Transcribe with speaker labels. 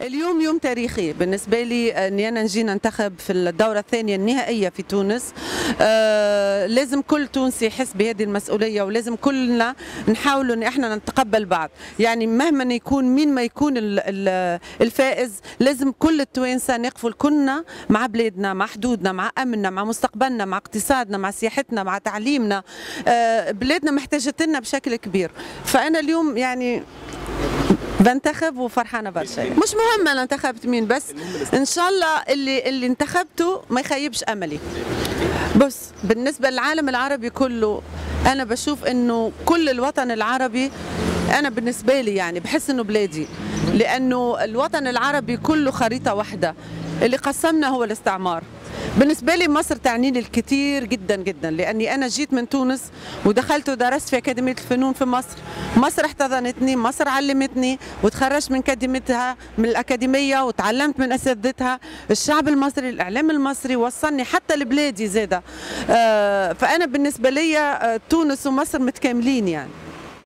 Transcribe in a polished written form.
Speaker 1: اليوم يوم تاريخي بالنسبة لي اني انا نجي ننتخب في الدورة الثانية النهائية في تونس. لازم كل تونسي يحس بهذه المسؤولية، ولازم كلنا نحاولوا ان احنا نتقبل بعض، يعني مهما يكون مين ما يكون الفائز، لازم كل التوانسة نقفوا كلنا مع بلادنا، مع حدودنا، مع امننا، مع مستقبلنا، مع اقتصادنا، مع سياحتنا، مع تعليمنا. بلادنا محتاجتنا بشكل كبير، فانا اليوم يعني بنتخب وفرحانه برشا. مش مهم انا انتخبت مين، بس ان شاء الله اللي انتخبته ما يخيبش املي. بص، بالنسبه للعالم العربي كله انا بشوف انه كل الوطن العربي، انا بالنسبه لي يعني بحس انه بلادي، لانه الوطن العربي كله خريطه واحده، اللي قسمنا هو الاستعمار. بالنسبة لي مصر تعني لي الكثير جدا جدا، لأني أنا جيت من تونس ودخلت ودرست في أكاديمية الفنون في مصر. مصر احتضنتني، مصر علمتني، وتخرجت من كلمتها من الأكاديمية وتعلمت من أساتذتها. الشعب المصري، الإعلام المصري وصلني حتى لبلادي زادة. فأنا بالنسبة لي تونس ومصر متكاملين يعني.